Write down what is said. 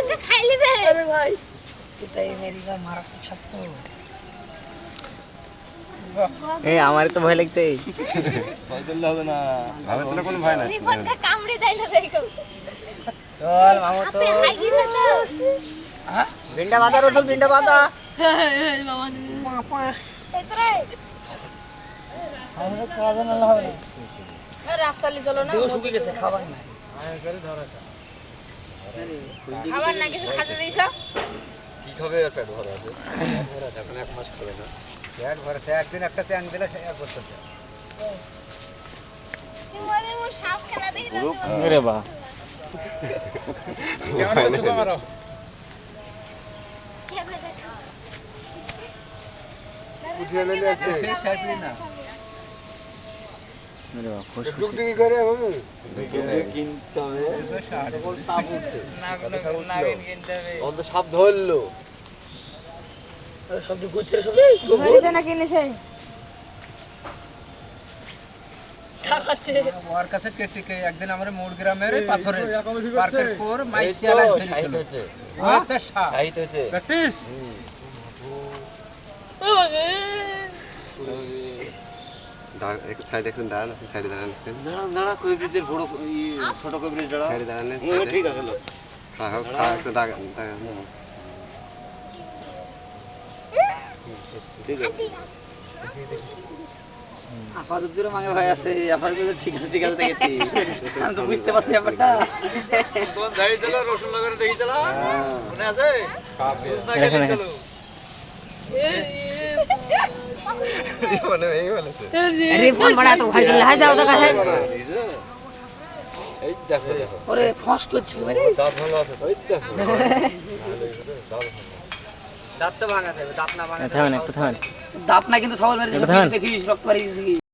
আমাকে খাই লিবে আরে ভাই এটাই মেরিগা মারাত্মক শক্ত এই আমারই তো ভয় লাগছে ভয় করলে হবে না ভাবে তোলা কোনো ভয় নাই রিপনকে কামড়ে দেইলো দেখো চল মামু তো খাই দিবে তো হ্যাঁ বিন্ডা বাঁধা রসুন বিন্ডা বাঁধা এতরে আমাদের খাওয়া না হবে না রাস্তা লি চলো না শুকিয়ে গেছে খাবার নাই খাবার না কিছু খাতে দিছ কি খাবে আর পেট ভরা আছে এখন এক মাস খাবে না পেট ভরা সে একদিন একটা চ্যান দিলে সে এক বছর তোমাদের মোর সাপ খেলা দেখি না রে বাহ কেমনে দেখো উঠিয়ে নিলে আছে সে সাইপলি না রে বাহ খুশ টুক টুকি করে হবে কিনতে হবে সাপ উঠছে নাগিন কিনতে হবে অন্ত সাপ ধরলো শব্দ ঘুরছে সব ঘরে না কিনেছে খাচ্ছে ওর কাছে কেটিকে একদিন আমরা মোড় গ্রামের পাথরে পার্কের পর মাইস গেলা ধরেছিল আচ্ছা সাপ হাইট হয়েছে প্র্যাকটিস এক সাইডে একজন দাঁড়ান সাইডে দাঁড়ান দাঁড়া কবিদের বড় ছোট কবির দাঁড়া সাইডে দাঁড়ান ঠিক আছে লো হ্যাঁ হ্যাঁ একটা দাঁড়ান ঠিক আছে আপাতত মাঙ্গে ভাই আছে আপাতত ঠিক আছে দেখেছি আমি তো বুঝতে পারছি ব্যাপারটা কোন দাঁড়িয়ে চলো রসুন লাগারে দেখি চলা মনে আছে মানে এই বলেছে আরে ফোন বড়া তো ভাই দিলে হাই যাও তো কাছে এই দেখো দেখো ওরে ফস করছে মানে দাঁত ভালো আছে ওই দেখো দাঁত তো ভাঙা থাকবে দাঁত না ভাঙা দাঁত না কিন্তু সবাই দেখিস রক্ত বাড়ি গেছে